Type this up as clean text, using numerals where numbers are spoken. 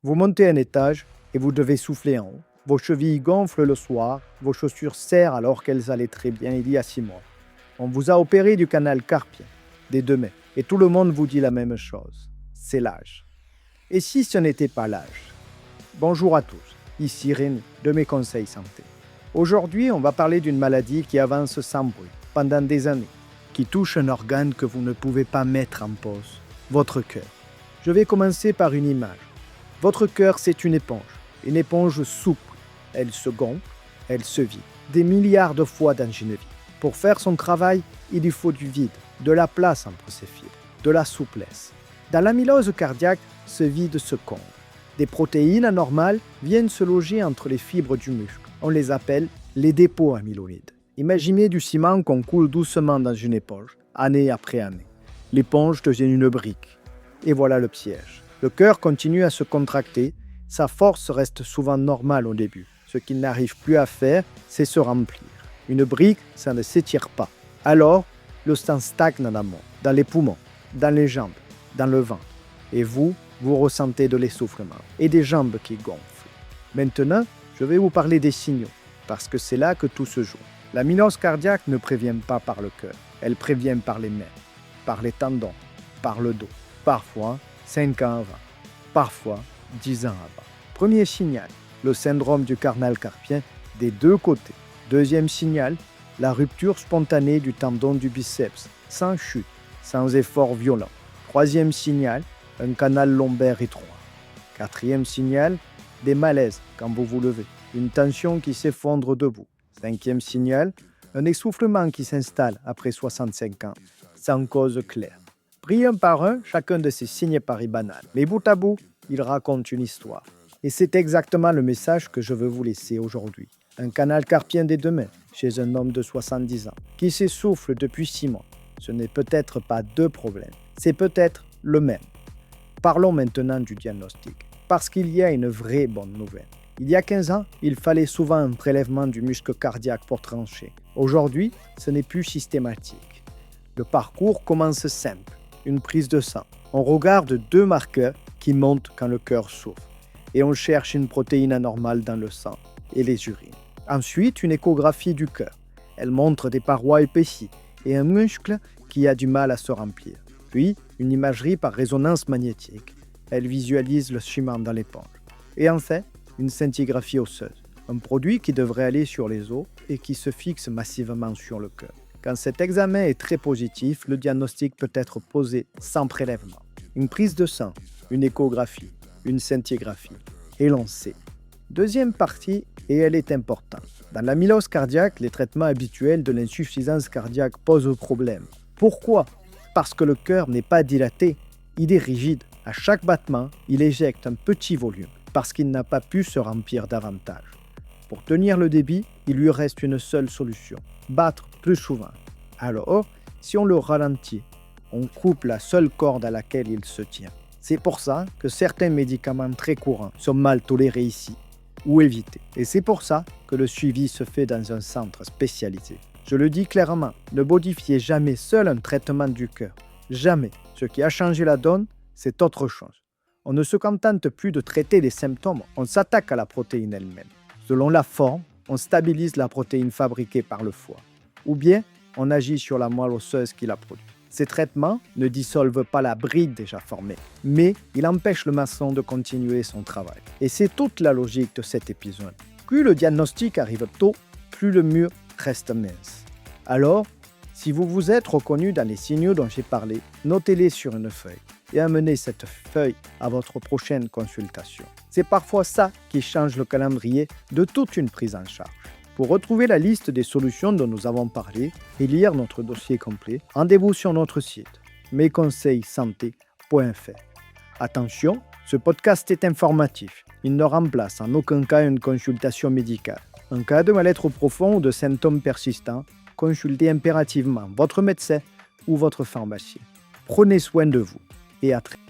Vous montez un étage et vous devez souffler en haut. Vos chevilles gonflent le soir, vos chaussures serrent alors qu'elles allaient très bien il y a 6 mois. On vous a opéré du canal carpien, des 2 mains, et tout le monde vous dit la même chose. C'est l'âge. Et si ce n'était pas l'âge? Bonjour à tous, ici Rémi, de mes conseils santé. Aujourd'hui, on va parler d'une maladie qui avance sans bruit, pendant des années, qui touche un organe que vous ne pouvez pas mettre en pause, votre cœur. Je vais commencer par une image. Votre cœur, c'est une éponge souple. Elle se gonfle, elle se vide, des milliards de fois dans une vie. Pour faire son travail, il lui faut du vide, de la place entre ses fibres, de la souplesse. Dans l'amylose cardiaque, ce vide se comble. Des protéines anormales viennent se loger entre les fibres du muscle. On les appelle les dépôts amyloïdes. Imaginez du ciment qu'on coule doucement dans une éponge, année après année. L'éponge devient une brique. Et voilà le piège. Le cœur continue à se contracter, sa force reste souvent normale au début. Ce qu'il n'arrive plus à faire, c'est se remplir. Une brique, ça ne s'étire pas. Alors, le sang stagne en amont, dans les poumons, dans les jambes, dans le ventre. Et vous ressentez de l'essoufflement et des jambes qui gonflent. Maintenant, je vais vous parler des signaux, parce que c'est là que tout se joue. L'amylose cardiaque ne prévient pas par le cœur, elle prévient par les mains, par les tendons, par le dos. Parfois, 5 ans avant, parfois 10 ans avant. Premier signal, le syndrome du canal carpien des 2 côtés. Deuxième signal, la rupture spontanée du tendon du biceps, sans chute, sans effort violent. Troisième signal, un canal lombaire étroit. Quatrième signal, des malaises quand vous vous levez, une tension qui s'effondre debout. Cinquième signal, un essoufflement qui s'installe après 65 ans, sans cause claire. Pris un par un, chacun de ces signes paraît banal. Mais bout à bout, ils racontent une histoire. Et c'est exactement le message que je veux vous laisser aujourd'hui. Un canal carpien des 2 mains, chez un homme de 70 ans, qui s'essouffle depuis 6 mois. Ce n'est peut-être pas 2 problèmes, c'est peut-être le même. Parlons maintenant du diagnostic, parce qu'il y a une vraie bonne nouvelle. Il y a 15 ans, il fallait souvent un prélèvement du muscle cardiaque pour trancher. Aujourd'hui, ce n'est plus systématique. Le parcours commence simple. Une prise de sang. On regarde 2 marqueurs qui montent quand le cœur souffle. Et on cherche une protéine anormale dans le sang et les urines. Ensuite, une échographie du cœur. Elle montre des parois épaissies et un muscle qui a du mal à se remplir. Puis, une imagerie par résonance magnétique. Elle visualise le ciment dans l'éponge. Et enfin, une scintigraphie osseuse. Un produit qui devrait aller sur les os et qui se fixe massivement sur le cœur. Quand cet examen est très positif, le diagnostic peut être posé sans prélèvement. Une prise de sang, une échographie, une scintigraphie, et l'on sait. Deuxième partie, et elle est importante. Dans l'amylose cardiaque, les traitements habituels de l'insuffisance cardiaque posent problème. Pourquoi? Parce que le cœur n'est pas dilaté, il est rigide. À chaque battement, il éjecte un petit volume, parce qu'il n'a pas pu se remplir davantage. Pour tenir le débit, il lui reste une seule solution, battre plus souvent. Alors, si on le ralentit, on coupe la seule corde à laquelle il se tient. C'est pour ça que certains médicaments très courants sont mal tolérés ici, ou évités. Et c'est pour ça que le suivi se fait dans un centre spécialisé. Je le dis clairement, ne modifiez jamais seul un traitement du cœur. Jamais. Ce qui a changé la donne, c'est autre chose. On ne se contente plus de traiter les symptômes, on s'attaque à la protéine elle-même. Selon la forme, on stabilise la protéine fabriquée par le foie. Ou bien, on agit sur la moelle osseuse qui la produit. Ces traitements ne dissolvent pas la bride déjà formée, mais ils empêchent le maçon de continuer son travail. Et c'est toute la logique de cet épisode. Plus le diagnostic arrive tôt, plus le mur reste mince. Alors, si vous vous êtes reconnu dans les signaux dont j'ai parlé, notez-les sur une feuille et amenez cette feuille à votre prochaine consultation. C'est parfois ça qui change le calendrier de toute une prise en charge. Pour retrouver la liste des solutions dont nous avons parlé et lire notre dossier complet, rendez-vous sur notre site mesconseilssanté.fr. Attention, ce podcast est informatif. Il ne remplace en aucun cas une consultation médicale. En cas de mal-être profond ou de symptômes persistants, consultez impérativement votre médecin ou votre pharmacien. Prenez soin de vous et à très vite.